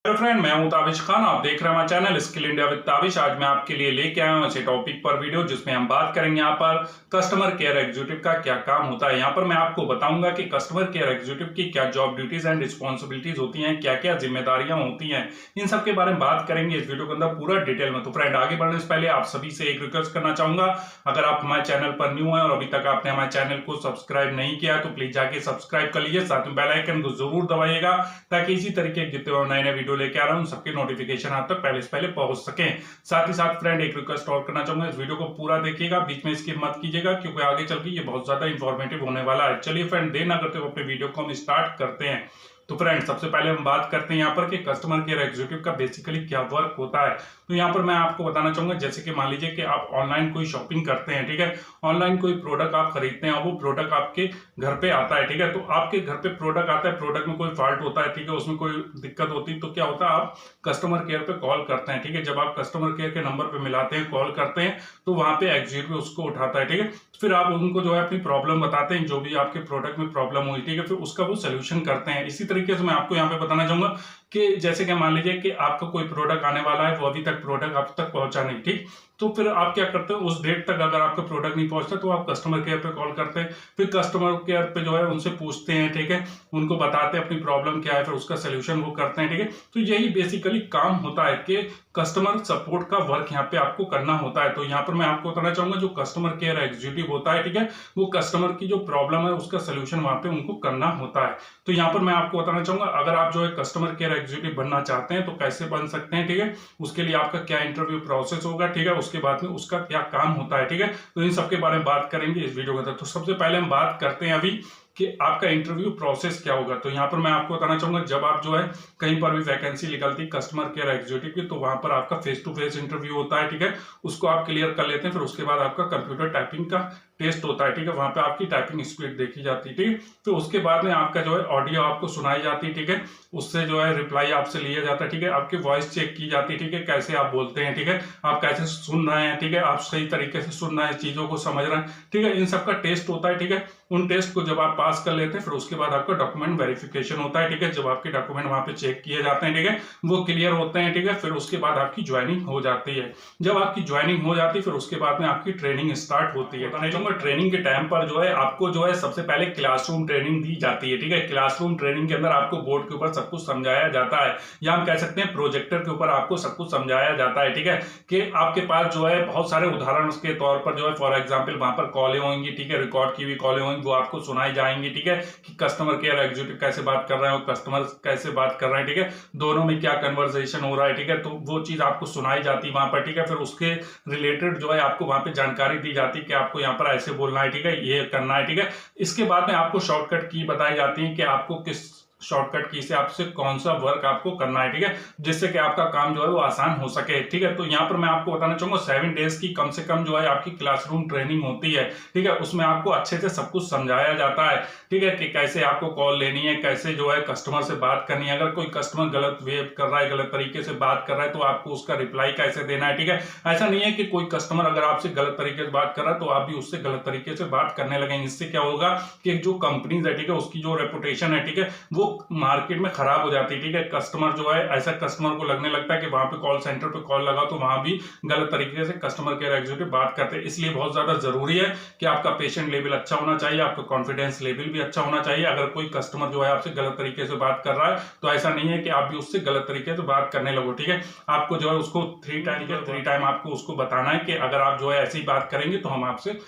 Hello friend, मैं हूं ताबिश खान। आप देख रहे हैं हमारा channel skill India with Tabish. आज मैं आपके लिए लेके आया हूं ऐसे टॉपिक पर वीडियो जिसमें हम बात करेंगे यहाँ पर कस्टमर केयर एग्जीक्यूटिव का क्या काम होता है। यहाँ पर मैं आपको बताऊंगा कि कस्टमर केयर एग्जीक्यूटिव की क्या जॉब ड्यूटीज एंड रिस्पॉन्सिबिलिटीज होती हैं, क्या क्या जिम्मेदारियां होती हैं, इन सब के बारे में बात करेंगे इस वीडियो के अंदर पूरा डिटेल में। तो फ्रेंड, आगे बढ़ने से पहले आप सभी से एक रिक्वेस्ट करना चाहूंगा, अगर आप हमारे चैनल पर न्यू है और अभी तक आपने हमारे चैनल को सब्सक्राइब नहीं किया है तो प्लीज जाके सब्सक्राइब कर लीजिए, साथ में बेल आइकन को जरूर दबाइएगा ताकि इसी तरीके के जितने नए नए वीडियो लेके आ रहा हूँ सबके नोटिफिकेशन आप तक पहले से पहले पहुंच सके। साथ ही साथ फ्रेंड, एक रिक्वेस्ट और करना चाहूंगा, इस वीडियो को पूरा देखिएगा, बीच में स्किप मत कीजिएगा क्योंकि आगे चल के ये बहुत ज्यादा इंफॉर्मेटिव होने वाला है। चलिए फ्रेंड, देर ना करते हुए अपने वीडियो को हम स्टार्ट करते हैं। तो फ्रेंड, सबसे पहले हम बात करते हैं यहाँ पर कि कस्टमर केयर एग्जीक्यूटिव का बेसिकली क्या वर्क होता है। तो यहाँ पर मैं आपको बताना चाहूंगा, जैसे कि मान लीजिए कि आप ऑनलाइन कोई शॉपिंग करते हैं, ठीक है, ऑनलाइन कोई प्रोडक्ट आप खरीदते हैं और वो प्रोडक्ट आपके घर पे आता है, ठीक है, तो आपके घर पे प्रोडक्ट आता है, प्रोडक्ट में कोई फॉल्ट होता है, ठीक है, उसमें कोई दिक्कत होती है तो क्या होता है, आप कस्टमर केयर पे कॉल करते हैं, ठीक है। जब आप कस्टमर केयर के नंबर पे मिलाते हैं, कॉल करते हैं, तो वहां पे एग्जीक्यूटिव उसको उठाता है, ठीक है। फिर आप उनको जो है अपनी प्रॉब्लम बताते हैं, जो भी आपके प्रोडक्ट में प्रॉब्लम हुई, ठीक है, फिर उसका वो सोल्यूशन करते हैं। इसी तरीके से मैं आपको यहाँ पे बताना चाहूंगा कि जैसे कि मान लीजिए कि आपका कोई प्रोडक्ट आने वाला है, वो अभी तक प्रोडक्ट आप तक पहुंचा नहीं, ठीक, तो फिर आप क्या करते हैं, उस डेट तक अगर आपका प्रोडक्ट नहीं पहुंचता तो आप कस्टमर केयर पे कॉल करते हैं, फिर कस्टमर केयर पे जो है उनसे पूछते हैं, ठीक है, उनको बताते हैं अपनी प्रॉब्लम क्या है, फिर उसका सोल्यूशन वो करते हैं, ठीक है। तो यही बेसिकली काम होता है कि कस्टमर सपोर्ट का वर्क यहाँ पे आपको करना होता है। तो यहाँ पर मैं आपको बताना चाहूंगा, जो कस्टमर केयर एग्जीक्यूटिव होता है, ठीक है, वो कस्टमर की जो प्रॉब्लम है उसका सोल्यूशन वहां पे उनको करना होता है। तो यहाँ पर मैं आपको बताना चाहूंगा, अगर आप जो है कस्टमर केयर एग्जीक्यूटिव बनना चाहते हैं तो कैसे बन सकते हैं, ठीक है, उसके लिए आपका क्या इंटरव्यू प्रोसेस होगा, ठीक है, उसके बाद में उसका क्या काम होता है, ठीक है। तो इन सबके बारे में बात करेंगे इस वीडियो के अंदर। तो सबसे पहले हम बात करते हैं अभी कि आपका इंटरव्यू प्रोसेस क्या होगा। तो यहाँ पर मैं आपको बताना चाहूंगा, जब आप जो है कहीं पर भी वैकेंसी निकलती है कस्टमर केयर एग्जीक्यूटिव की, तो वहां पर आपका फेस टू फेस इंटरव्यू होता है, ठीक है, उसको आप क्लियर कर लेते हैं। फिर उसके बाद आपका कंप्यूटर टाइपिंग का टेस्ट होता है, ठीक है, वहां पे आपकी टाइपिंग स्पीड देखी जाती है, ठीक है। तो उसके बाद में आपका जो है ऑडियो आपको सुनाई जाती है, ठीक है, उससे जो है रिप्लाई आपसे लिया जाता है, ठीक है, आपकी वॉइस चेक की जाती है, ठीक है, कैसे आप बोलते हैं, ठीक है, आप कैसे सुन रहे हैं, ठीक है, आप सही तरीके से सुन रहे हैं, चीजों को समझ रहे हैं, ठीक है, इन सबका टेस्ट होता है, ठीक है। उन टेस्ट को जब आप पास कर लेते हैं फिर उसके बाद आपका डॉक्यूमेंट वेरिफिकेशन होता है, ठीक है, जब आपके डॉक्यूमेंट वहां पे चेक किए जाते हैं, ठीक है, वो क्लियर होते हैं, ठीक है, फिर उसके बाद आपकी ज्वाइनिंग हो जाती है। जब आपकी ज्वाइनिंग हो जाती है फिर उसके बाद में आपकी ट्रेनिंग स्टार्ट होती है। बताना चाहूंगा, ट्रेनिंग के टाइम पर जो है आपको जो है सबसे पहले क्लासरूम ट्रेनिंग दी जाती है, ठीक है। क्लासरूम ट्रेनिंग के अंदर आपको बोर्ड के ऊपर सब कुछ समझाया जाता है, या हम कह सकते हैं प्रोजेक्टर के ऊपर आपको सब कुछ समझाया जाता है, ठीक है, कि आपके पास जो है बहुत सारे उदाहरण के तौर पर जो है फॉर एग्जाम्पल वहां पर कॉलें होंगी, ठीक है, रिकॉर्ड की हुई कॉलें होंगी, वो आपको सुनाई जाएंगी, ठीक है, कि कस्टमर केयर एग्जीक्यूटिव कैसे बात कर रहे हैं और कस्टमर कैसे बात कर रहे हैं, ठीक है, दोनों में क्या कन्वर्सेशन हो रहा है, ठीक है, तो वो चीज आपको सुनाई जाती है वहां पर, ठीक है। फिर उसके रिलेटेड जो है आपको वहां पे जानकारी दी जाती है कि आपको यहाँ पर ऐसे बोलना है, ठीक है, ये करना है, ठीक है। इसके बाद में आपको शॉर्टकट की बताई जाती है कि आपको किस शॉर्टकट की से आपसे कौन सा वर्क आपको करना है, ठीक है, जिससे कि आपका काम जो है वो आसान हो सके, ठीक है। तो यहाँ पर मैं आपको बताना चाहूंगा 7 डेज की कम से कम जो है आपकी क्लासरूम ट्रेनिंग होती है, ठीक है, उसमें आपको अच्छे से सब कुछ समझाया जाता है, ठीक है, कि कैसे आपको कॉल लेनी है, कैसे जो है कस्टमर से बात करनी है, अगर कोई कस्टमर गलत वे कर रहा है, गलत तरीके से बात कर रहा है तो आपको उसका रिप्लाई कैसे देना है, ठीक है। ऐसा नहीं है कि कोई कस्टमर अगर आपसे गलत तरीके से बात कर रहा है तो आप भी उससे गलत तरीके से बात करने लगेंगे। इससे क्या होगा कि जो कंपनीज है, ठीक है, उसकी जो रेपुटेशन है, ठीक है, वो मार्केट में खराब हो जाती है, ठीक है। कस्टमर जो है ऐसा कस्टमर को लगने लगता है कि वहां पे कॉल सेंटर पे कॉल लगा तो वहां भी गलत तरीके से कस्टमर केयर एग्जीक्यूटिव बात करते हैं। इसलिए बहुत ज्यादा जरूरी है कि आपका पेशेंट लेवल अच्छा होना चाहिए, आपका कॉन्फिडेंस लेवल भी अच्छा होना चाहिए। अगर कोई कस्टमर जो है आपसे गलत तरीके से बात कर रहा है तो ऐसा नहीं है कि आप भी उससे गलत तरीके से बात करने लगो, ठीक है। आपको जो है उसको 3 टाइम आपको उसको बताना है कि अगर आप जो है ऐसी बात करेंगे तो हम आपसे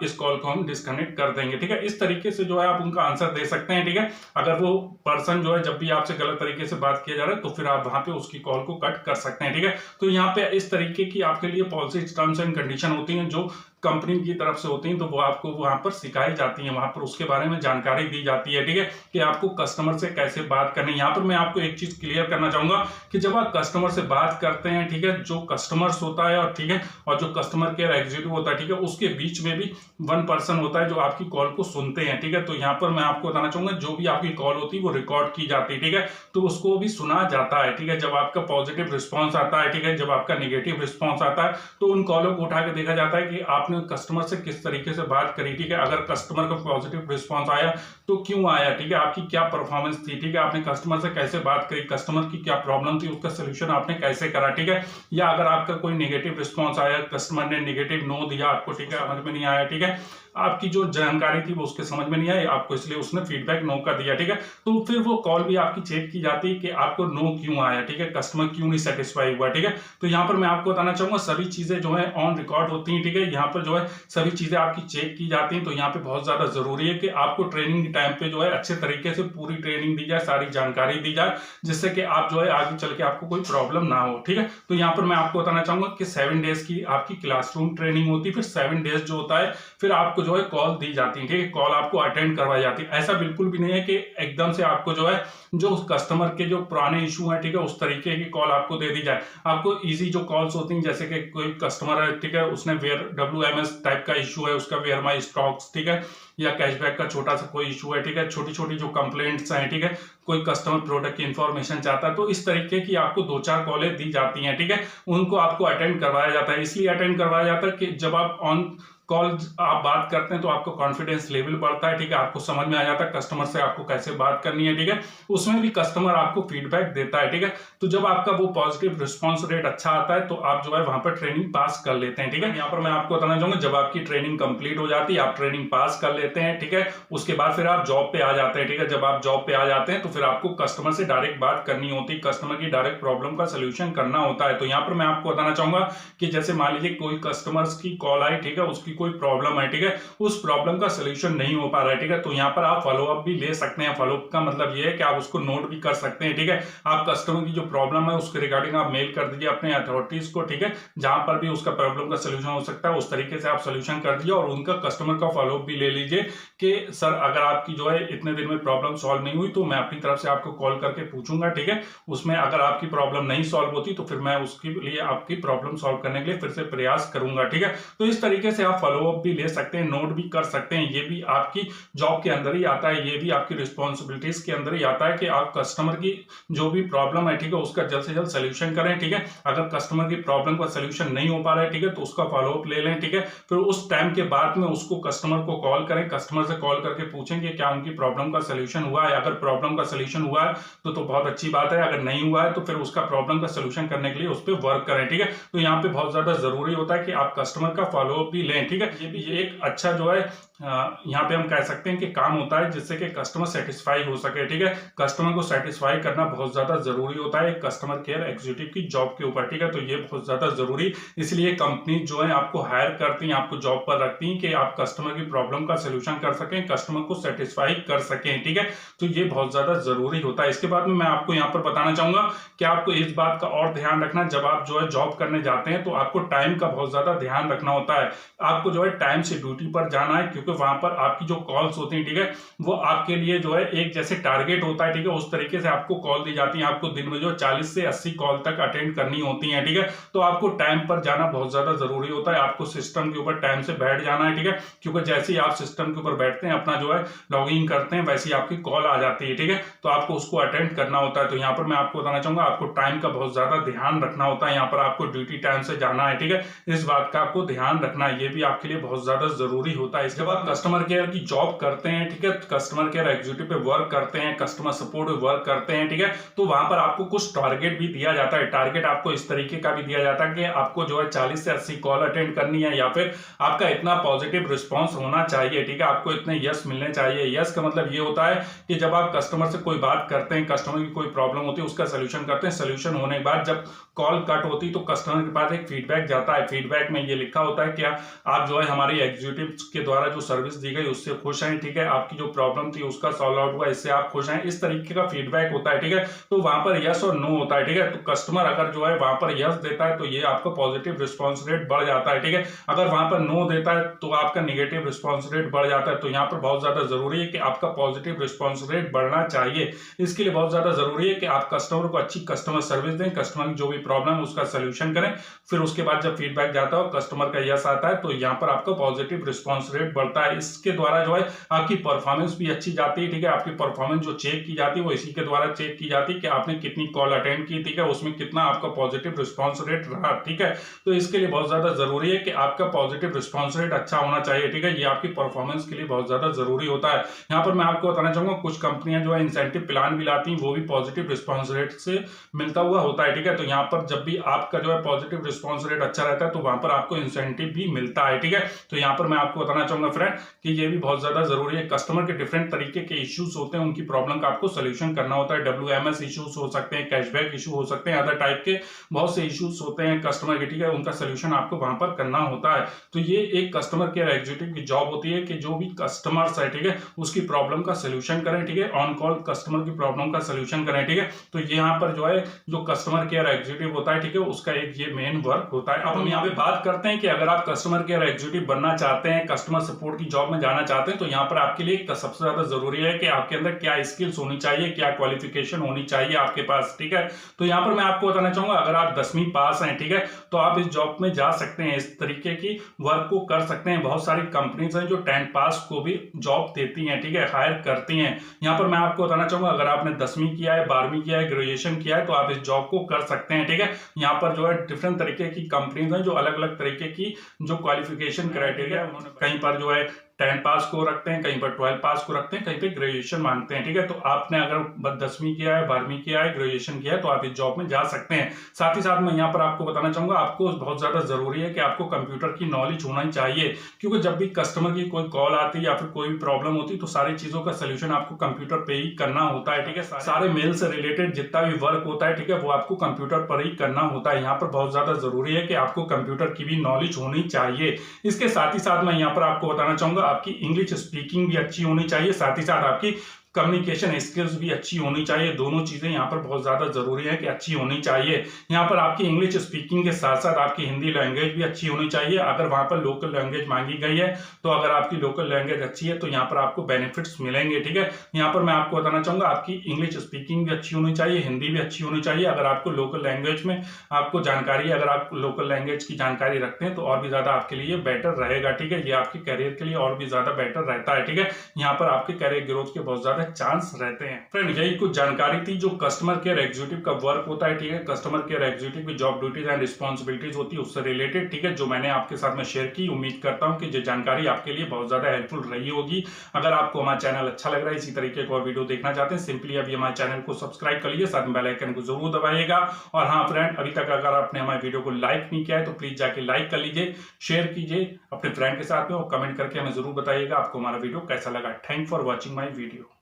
इस कॉल को हम डिस्कनेक्ट कर देंगे, ठीक है। इस तरीके से जो है आप उनका आंसर दे सकते हैं, ठीक है। अगर वो पर्सन जो है जब भी आपसे गलत तरीके से बात किया जा रहा है तो फिर आप वहां पे उसकी कॉल को कट कर सकते हैं, ठीक है। तो यहाँ पे इस तरीके की आपके लिए पॉलिसी टर्म्स एंड कंडीशन होती हैं जो कंपनी की तरफ से होती हैं, तो वो आपको वहां पर सिखाई जाती है, वहां पर उसके बारे में जानकारी दी जाती है, ठीक है, कि आपको कस्टमर से कैसे बात करनी है। यहाँ पर मैं आपको एक चीज क्लियर करना चाहूंगा कि जब आप कस्टमर से बात करते हैं, ठीक है, जो कस्टमर्स होता है और ठीक है, और जो कस्टमर केयर एग्जीक्यूटिव होता है, ठीक है, उसके बीच में भी 1 पर्सन होता है जो आपकी कॉल को सुनते हैं, ठीक है। तो यहाँ पर मैं आपको बताना चाहूंगा, जो भी आपकी कॉल होती है वो रिकॉर्ड की जाती है, ठीक है, तो उसको भी सुना जाता है, ठीक है। जब आपका पॉजिटिव रिस्पॉन्स आता है, ठीक है, जब आपका निगेटिव रिस्पॉन्स आता है तो उन कॉलों को उठा के देखा जाता है कि आप आपने कस्टमर से किस तरीके से बात करी, ठीक है, अगर कस्टमर का पॉजिटिव रिस्पॉन्स आया तो क्यों आया, ठीक है, आपकी क्या परफॉर्मेंस थी, ठीक है, आपने कस्टमर से कैसे बात करी, कस्टमर की क्या प्रॉब्लम थी, उसका सोल्यूशन आपने कैसे करा, ठीक है, या अगर आपका कोई नेगेटिव रिस्पॉन्स आया, कस्टमर ने नेगेटिव नो दिया आपको, ठीक है, समझ में नहीं आया, ठीक है, आपकी जो जानकारी थी वो उसके समझ में नहीं आई आपको, इसलिए उसने फीडबैक नो कर दिया, ठीक है, तो फिर वो कॉल भी आपकी चेक की जाती है कि आपको नो क्यों आया, ठीक है, कस्टमर क्यों नहीं सेटिस्फाई हुआ, ठीक है। तो यहाँ पर मैं आपको बताना चाहूंगा सभी चीजें जो है ऑन रिकॉर्ड होती हैं, ठीक है, यहाँ पर जो है सभी चीजें आपकी चेक की जाती हैं। तो यहाँ पे बहुत ज्यादा जरूरी है कि आपको ट्रेनिंग के टाइम पे जो है अच्छे तरीके से पूरी ट्रेनिंग दी जाए, सारी जानकारी दी जाए, जिससे कि आप जो है आगे चल के आपको कोई प्रॉब्लम ना हो, ठीक है। तो यहाँ पर मैं आपको बताना चाहूंगा कि 7 डेज की आपकी क्लासरूम ट्रेनिंग होती है, फिर 7 डेज जो होता है फिर आपको जो है कॉल दी जाती है, ठीक है, कॉल आपको अटेंड करवाई जाती है। ऐसा बिल्कुल भी नहीं है कि एकदम से आपको जो है जो कस्टमर के जो पुराने इशू है, ठीक है, उस तरीके की कॉल आपको दे दी जाए। आपको इजी जो कॉल्स होती हैं, जैसे कि कोई कस्टमर है, ठीक है, उसने वेयर WMS टाइप का इशू है, उसका वेयर माई स्टॉक्स, ठीक है, या कैशबैक का छोटा सा कोई इशू है, ठीक है, छोटी छोटी जो कंप्लेंट्स हैं, ठीक है, कोई कस्टमर प्रोडक्ट की इंफॉर्मेशन चाहता है, तो इस तरीके की आपको 2-4 कॉलें दी जाती हैं, ठीक है, उनको आपको अटेंड करवाया जाता है। इसलिए अटेंड करवाया जाता है कि जब आप ऑन कॉल आप बात करते हैं तो आपको कॉन्फिडेंस लेवल बढ़ता है, ठीक है, आपको समझ में आ जाता है कस्टमर से आपको कैसे बात करनी है, ठीक है, उसमें भी कस्टमर आपको फीडबैक देता है, ठीक है। तो जब आपका वो पॉजिटिव रिस्पॉन्स रेट अच्छा आता है तो आप जो है वहां पर ट्रेनिंग पास कर लेते हैं, ठीक है। यहाँ पर मैं आपको बताना चाहूंगा जब आपकी ट्रेनिंग कंप्लीट हो जाती है, आप ट्रेनिंग पास कर लेते हैं, ठीक है, उसके बाद फिर आप जॉब पे आ जाते हैं, ठीक है, जब आप जॉब पे आ जाते हैं तो फिर आपको कस्टमर से डायरेक्ट बात करनी होती है, कस्टमर की डायरेक्ट प्रॉब्लम का सोल्यूशन करना होता है। तो यहाँ पर मैं आपको बताना चाहूंगा कि जैसे मान लीजिए कोई कस्टमर्स की कॉल आई, ठीक है, उसकी कोई प्रॉब्लम है, ठीक है, उस प्रॉब्लम का सोल्यूशन नहीं हो पा रहा है, ठीक है, तो यहाँ पर आप फॉलो अप भी ले सकते हैं। फॉलो अप का मतलब ये है कि आप उसको नोट भी कर सकते हैं, ठीक है, आप कस्टमर की जो प्रॉब्लम है उसके रिगार्डिंग आप मेल कर दीजिए अपने अथॉरिटीज को, ठीक है, जहां पर भी उसका प्रॉब्लम का सोल्यूशन हो सकता है उस तरीके से आप सोल्यूशन कर दीजिए, और उनका कस्टमर का फॉलो अप भी ले लीजिए कि सर अगर आपकी जो है इतने दिन में प्रॉब्लम सॉल्व नहीं हुई तो मैं अपनी तरफ से आपको कॉल करके पूछूंगा, ठीक है, उसमें अगर आपकी प्रॉब्लम नहीं सॉल्व होती तो फिर मैं उसके लिए आपकी प्रॉब्लम सॉल्व करने के लिए फिर से प्रयास करूंगा, ठीक है। तो इस तरीके से आप फॉलो अप भी ले सकते हैं, नोट भी कर सकते हैं, ये भी आपकी जॉब के अंदर ही आता है, ये भी आपकी रिस्पॉन्सिबिलिटीज के अंदर ही आता है कि आप कस्टमर की जो भी प्रॉब्लम है, ठीक है, उसका जल्द से जल्द सोल्यूशन करें, ठीक है। अगर कस्टमर की प्रॉब्लम का सोल्यूशन नहीं हो पा रहा है, ठीक है, तो उसका फॉलो अप ले लें, ठीक है, फिर उस टाइम के बाद में उसको कस्टमर को कॉल करें, कस्टमर से कॉल करके पूछें कि क्या उनकी प्रॉब्लम का सोल्यूशन हुआ है। अगर प्रॉब्लम का सोल्यूशन हुआ है तो बहुत अच्छी बात है, अगर नहीं हुआ है तो फिर उसका प्रॉब्लम का सोल्यूशन करने के लिए उस पर वर्क करें, ठीक है। तो यहाँ पे बहुत ज्यादा जरूरी होता है कि आप कस्टमर का फॉलो अप भी लें, ठीक है। ये भी एक अच्छा जो है यहाँ पे हम कह सकते हैं कि काम होता है जिससे कि कस्टमर सेटिस्फाई हो सके, ठीक है, कस्टमर को सेटिस्फाई करना बहुत ज्यादा जरूरी होता है कस्टमर केयर एग्जीक्यूटिव की जॉब के ऊपर, ठीक है। तो ये बहुत ज्यादा जरूरी, इसलिए कंपनी जो है आपको हायर करती है, आपको जॉब पर रखती है कि आप कस्टमर की प्रॉब्लम का सोल्यूशन कर सकें, कस्टमर को सेटिस्फाई कर सकें, ठीक है। तो ये बहुत ज्यादा जरूरी होता है। इसके बाद में मैं आपको यहाँ पर बताना चाहूंगा कि आपको इस बात का और ध्यान रखना, जब आप जो है जॉब करने जाते हैं तो आपको टाइम का बहुत ज्यादा ध्यान रखना होता है। आपको जो है टाइम से ड्यूटी पर जाना है, क्योंकि वहां पर आपकी जो कॉल्स होती हैं, ठीक है, वो आपके लिए जो है एक जैसे टारगेट होता है, ठीक है, उस तरीके से आपको कॉल दी जाती है। आपको दिन में जो 40 से 80 कॉल तक अटेंड करनी होती है, ठीक है। तो आपको टाइम पर जाना बहुत ज्यादा जरूरी होता है, आपको सिस्टम के ऊपर टाइम से बैठ जाना है, ठीक है, क्योंकि जैसे ही आप सिस्टम के ऊपर बैठते हैं, अपना जो है लॉग इन करते हैं, वैसे ही आपकी कॉल आ जाती है, ठीक है, तो आपको उसको अटेंड करना होता है। तो यहाँ पर मैं आपको बताना चाहूंगा आपको टाइम का बहुत ज्यादा ध्यान रखना होता है, यहाँ पर आपको ड्यूटी टाइम से जाना है, ठीक है, इस बात का आपको ध्यान रखना है, ये भी आपके लिए बहुत ज्यादा जरूरी होता है। इसके बाद कस्टमर केयर की जॉब करते हैं, ठीक है, कस्टमर केयर एग्जीक्यूटिव पे वर्क करते हैं, कस्टमर सपोर्ट पे वर्क करते हैं, ठीक है, तो वहां पर आपको कुछ टारगेट भी दिया जाता है। टारगेट आपको इस तरीके का भी दिया जाता है कि आपको जो है 40 से 80 कॉल अटेंड करनी है, या फिर आपका इतना पॉजिटिव रिस्पॉन्स होना चाहिए, ठीक है, आपको इतने यस मिलने चाहिए। यस का मतलब ये होता है कि जब आप कस्टमर से कोई बात करते हैं, कस्टमर की कोई प्रॉब्लम होती है, उसका सोल्यूशन करते हैं, सोल्यूशन होने के बाद जब कॉल कट होती तो कस्टमर के पास एक फीडबैक जाता है। फीडबैक में ये लिखा होता है क्या आप जो है हमारी एग्जीक्यूटिव के द्वारा जो सर्विस दी गई उससे खुश हैं, ठीक है, आपकी जो प्रॉब्लम थी उसका सॉल्व आउट हुआ, इससे आप खुश हैं, इस तरीके का फीडबैक होता है, ठीक है। तो वहां पर यस और नो होता है, ठीक है, तो कस्टमर अगर जो है वहां पर यस देता है तो ये आपका पॉजिटिव रिस्पॉन्स रेट बढ़ जाता है, ठीक है, अगर वहां पर नो देता है तो आपका निगेटिव रिस्पॉन्स रेट बढ़ जाता है। तो यहाँ पर बहुत ज्यादा जरूरी है कि आपका पॉजिटिव रिस्पॉन्स रेट बढ़ना चाहिए। इसके लिए बहुत ज्यादा जरूरी है कि आप कस्टमर को अच्छी कस्टमर सर्विस दें, कस्टमर की जो भी प्रॉब्लम है उसका सोल्यूशन करें, फिर उसके बाद जब फीडबैक जाता है कस्टमर का यस आता है तो यहाँ पर आपका पॉजिटिव रिस्पॉन्स रेट बढ़ता होता है। इसके द्वारा जो है आपकी परफॉर्मेंस भी अच्छी जाती है, ठीक है। आपकी परफॉर्मेंस जो चेक की जाती है वो इसी के द्वारा चेक की जाती है कि आपने कितनी कॉल अटेंड की, ठीक है, उसमें कितना आपका पॉजिटिव रिस्पॉन्स रेट रहा, ठीक है। तो इसके लिए बहुत ज्यादा जरूरी है कि आपका पॉजिटिव रिस्पॉन्स रेट अच्छा होना चाहिए, ठीक है। ये आपकी परफॉर्मेंस के लिए बहुत ज्यादा जरूरी होता है। यहाँ पर मैं आपको बताना चाहूंगा कुछ कंपनियां जो है इंसेंटिव प्लान भी लाती हैं, वो भी पॉजिटिव रिस्पॉन्स रेट से मिलता हुआ होता है, ठीक है। तो यहाँ पर जब भी आपका जो है पॉजिटिव रिस्पॉन्स रेट अच्छा रहता है तो वहां पर आपको इंसेंटिव भी मिलता है, ठीक है। तो यहाँ पर मैं आपको बताना चाहूंगा फ्रेंड कि ये भी बहुत ज्यादा जरूरी है। कस्टमर के डिफरेंट तरीके के इश्यूज होते हैं, उनकी प्रॉब्लम का आपको सोल्यूशन करना होता है। WMS इश्यूज हो सकते हैं, कैशबैक इशू हो सकते हैं, अदर टाइप के बहुत से इश्यूज होते हैं कस्टमर के, ठीक है। उनका सोल्यूशन आपको वहां पर करना होता है। तो ये एक कस्टमर केयर एग्जीक्यूटिव की जॉब होती है कि जो भी कस्टमर्स है, ठीक है, उसकी प्रॉब्लम का सोल्यूशन करें, ठीक है। ऑन कॉल कस्टमर की प्रॉब्लम का सोल्यूशन करें, ठीक है। तो यहाँ पर जो है जो कस्टमर केयर एग्जीक्यूटिव होता है, ठीक है, उसका एक ये मेन वर्क होता है। अब हम यहाँ पे बात करते हैं कि अगर आप कस्टमर केयर एग्जीक्यूटिव बनना चाहते हैं, कस्टमर सपोर्ट की जॉब में जाना चाहते हैं, तो यहाँ पर आपके लिए सबसे ज्यादा जरूरी है कि आपके अंदर क्या स्किल्स होनी चाहिए, क्या क्वालिफिकेशन होनी चाहिए आपके पास, ठीक है। तो यहाँ पर मैं आपको बताना चाहूंगा अगर आप 10वीं पास हैं, ठीक है, तो आप इस जॉब में जा सकते हैं, इस तरीके की वर्क को कर सकते हैं। बहुत सारी कंपनीज हैं जो 10th पास को भी जॉब देती हैं, ठीक है, हायर करती हैं। यहाँ पर मैं आपको बताना चाहूंगा अगर आपने 10वीं किया है, 12वीं किया है, ग्रेजुएशन किया है, तो आप इस जॉब को कर सकते हैं, ठीक है। यहाँ पर जो है डिफरेंट तरीके की कंपनीज हैं जो अलग अलग तरीके की जो क्वालिफिकेशन क्राइटेरिया उन्होंने कहीं पर जो है 10 पास को रखते हैं, कहीं पर 12 पास को रखते हैं, कहीं पे ग्रेजुएशन मांगते हैं, ठीक है। तो आपने अगर 10वीं किया है, 12वीं किया है, ग्रेजुएशन किया है, तो आप इस जॉब में जा सकते हैं। साथ ही साथ मैं यहाँ पर आपको बताना चाहूंगा आपको बहुत ज्यादा जरूरी है कि आपको कंप्यूटर की नॉलेज होना चाहिए, क्योंकि जब भी कस्टमर की कोई कॉल आती है या फिर कोई भी प्रॉब्लम होती है तो सारी चीजों का सोल्यूशन आपको कंप्यूटर पे ही करना होता है, ठीक है। सारे मेल से रिलेटेड जितना भी वर्क होता है, ठीक है, वो आपको कंप्यूटर पर ही करना होता है। यहाँ पर बहुत ज्यादा जरूरी है कि आपको कंप्यूटर की भी नॉलेज होनी चाहिए। इसके साथ ही साथ मैं यहाँ पर आपको बताना चाहूंगा आपकी इंग्लिश स्पीकिंग भी अच्छी होनी चाहिए, साथ ही साथ आपकी कम्युनिकेशन स्किल्स भी अच्छी होनी चाहिए। दोनों चीजें यहाँ पर बहुत ज्यादा जरूरी है कि अच्छी होनी चाहिए। यहाँ पर आपकी इंग्लिश स्पीकिंग के साथ साथ आपकी हिंदी लैंग्वेज भी अच्छी होनी चाहिए। अगर वहां पर लोकल लैंग्वेज मांगी गई है तो अगर आपकी लोकल लैंग्वेज अच्छी है तो यहाँ पर आपको बेनिफिट्स मिलेंगे, ठीक है। यहाँ पर मैं आपको बताना चाहूंगा आपकी इंग्लिश स्पीकिंग भी अच्छी होनी चाहिए, हिंदी भी अच्छी होनी चाहिए। अगर आपको लोकल लैंग्वेज में आपको जानकारी, अगर आप लोकल लैंग्वेज की जानकारी रखते हैं तो और भी ज्यादा आपके लिए बेटर रहेगा, ठीक है। ये आपके करियर के लिए और भी ज्यादा बेटर रहता है, ठीक है। यहाँ पर आपके करियर ग्रोथ के बहुत ज्यादा चांस रहते हैं। फ्रेंड यही कुछ जानकारी थी जो कस्टमर केयर एग्जीक्यूटिव का वर्क होता है, ठीक है। कस्टमर केयर एग्जीक्यूटिव की जॉब ड्यूटीज एंड रिस्पॉन्सिबिलिटीज होती है उससे रिलेटेड, ठीक है, जो मैंने आपके साथ में शेयर की। उम्मीद करता हूं कि ये जानकारी आपके लिए बहुत ज्यादा हेल्पफुल रही होगी। अगर आपको हमारा चैनल अच्छा लग रहा है, इसी तरीके का और वीडियो देखना चाहते हैं, सिंपली अभी हमारे चैनल को सब्सक्राइब कर लीजिए, साथ में बेल आइकन को जरूर दबाइएगा। और हाँ फ्रेंड, अभी तक अगर आपने हमारे वीडियो को लाइक नहीं किया है तो प्लीज जाके लाइक कर लीजिए, शेयर कीजिए अपने फ्रेंड के साथ में और कमेंट करके हमें जरूर बताइएगा आपको हमारा वीडियो कैसा लगा। Thank for watching my video.